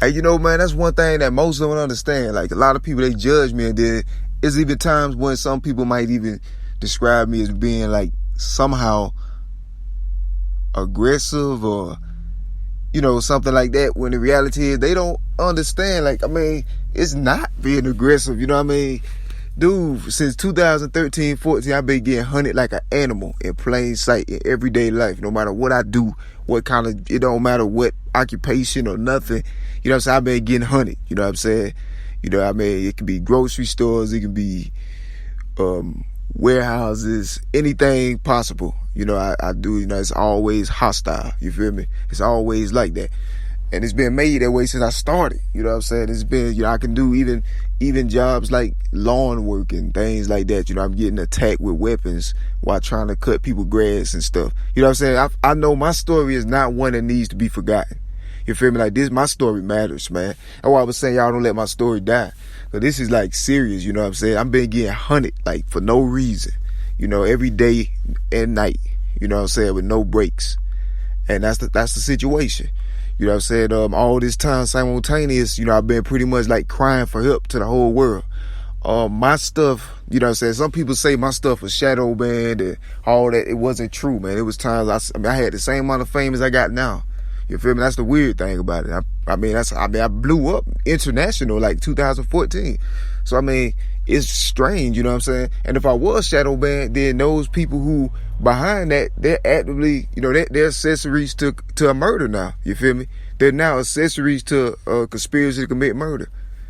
Hey, you know, man, that's one thing that most don't understand. Like, a lot of people, they judge me, and there's even times when some people might even describe me as being, like, somehow aggressive or, you know, something like that, when the reality is they don't understand. Like, I mean, it's not being aggressive, you know what I mean? Dude, since 2013, 14, I've been getting hunted like an animal in plain sight in everyday life. No matter what I do, what kind of, it don't matter what occupation or nothing. You know what I'm saying? I've been getting hunted. You know what I'm saying? You know what I mean? It could be grocery stores. It can be warehouses. Anything possible. You know, I do. You know, it's always hostile. You feel me? It's always like that. And it's been made that way since I started. You know what I'm saying? It's been, you know, I can do even jobs like lawn work and things like that. You know, I'm getting attacked with weapons while trying to cut people grass and stuff. You know what I'm saying? I know my story is not one that needs to be forgotten. You feel me? Like, this, my story matters, man. That's why I was saying, y'all don't let my story die. But this is like serious, you know what I'm saying? I've been getting hunted, like, for no reason. You know, every day and night. You know what I'm saying? With no breaks. And that's the situation. You know what I'm saying? All this time simultaneous, you know, I've been pretty much like crying for help to the whole world. My stuff, you know what I'm saying? Some people say my stuff was shadow banned and all that. It wasn't true, man. It was times I had the same amount of fame as I got now. You feel me? That's the weird thing about it. I blew up international like 2014. So, I mean, it's strange, you know what I'm saying? And if I was shadow banned, then those people who behind that, they're actively, you know, they're accessories to a murder now. You feel me? They're now accessories to a conspiracy to commit murder.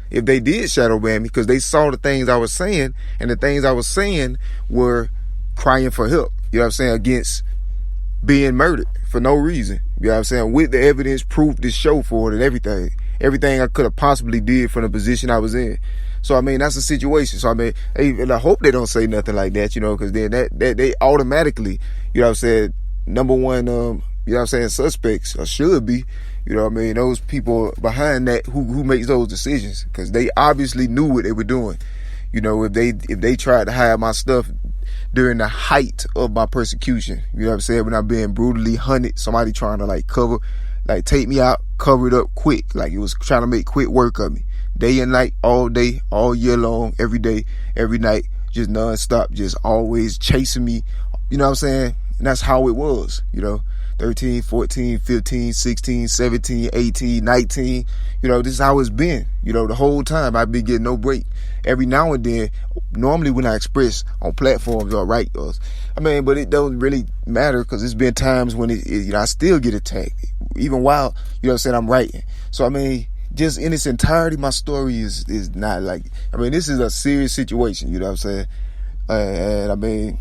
If they did shadow ban me, because they saw the things I was saying, and the things I was saying were crying for help, you know what I'm saying, against being murdered for no reason. You know what I'm saying? With the evidence, proof to show for it and everything. Everything I could have possibly did from the position I was in. So, I mean, that's the situation. So, I mean, and I hope they don't say nothing like that, you know, because then that they automatically, you know what I'm saying, number one, you know what I'm saying, suspects, or should be, you know what I mean, those people behind that who makes those decisions, because they obviously knew what they were doing. You know, if they tried to hide my stuff during the height of my persecution, you know what I'm saying, when I'm being brutally hunted, somebody trying to like take me out, cover it up quick, like it was trying to make quick work of me. Day and night, all day, all year long, every day, every night, just nonstop, just always chasing me. You know what I'm saying? And that's how it was, you know, 13, 14, 15, 16, 17, 18, 19. You know, this is how it's been, you know, the whole time. I've been getting no break. Every now and then, normally when I express on platforms or write, but it don't really matter, because it's been times when you know, I still get attacked, even while, you know what I'm saying, I'm writing. So, I mean, just in its entirety, my story is not like, I mean, this is a serious situation, you know what I'm saying? And I mean,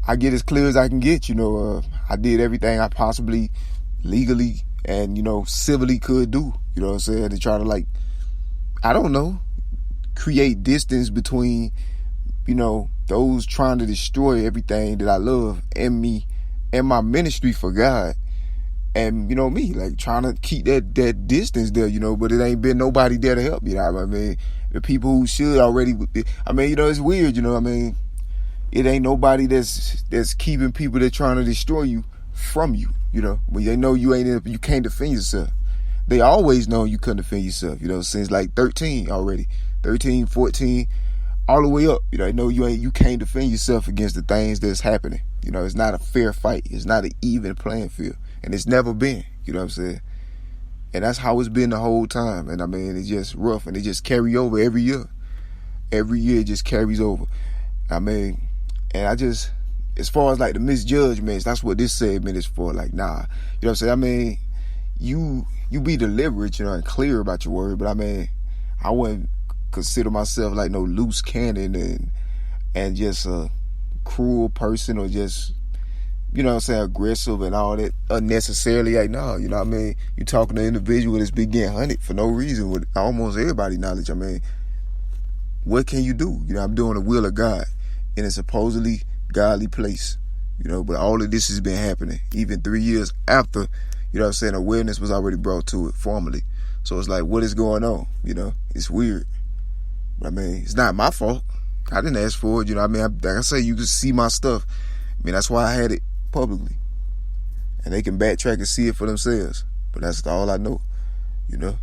I get as clear as I can get, you know. I did everything I possibly legally and, you know, civilly could do, you know what I'm saying, to try to, like, I don't know, create distance between, you know, those trying to destroy everything that I love and me and my ministry for God. And, you know, me, like, trying to keep that distance there, you know, but it ain't been nobody there to help, you know what I mean? The people who should already, I mean, you know, it's weird, you know what I mean? It ain't nobody that's keeping people that trying to destroy you from you, you know? When they know you can't defend yourself. They always know you couldn't defend yourself, you know, since like 13 already. 13, 14, all the way up. You know, they know you can't defend yourself against the things that's happening. You know, it's not a fair fight. It's not an even playing field. And it's never been, you know what I'm saying? And that's how it's been the whole time. And I mean, it's just rough, and it just carry over every year. Every year it just carries over. I mean, and I just, as far as like the misjudgments, that's what this segment is for. Like, nah, you know what I'm saying? I mean, you be deliberate, you know, and clear about your word, but I mean, I wouldn't consider myself like no loose cannon and just a cruel person, or just, you know what I'm saying, aggressive and all that unnecessarily. Like, no, you know what I mean? You talking to an individual that's been getting hunted for no reason with almost everybody knowledge. I mean, what can you do? You know, I'm doing the will of God in a supposedly godly place, you know, but all of this has been happening even 3 years after, you know what I'm saying, awareness was already brought to it formally. So it's like, what is going on? You know, it's weird. But I mean, it's not my fault. I didn't ask for it, you know what I mean? Like I say, you can see my stuff. I mean, that's why I had it publicly. And they can backtrack and see it for themselves. But that's all I know. you know.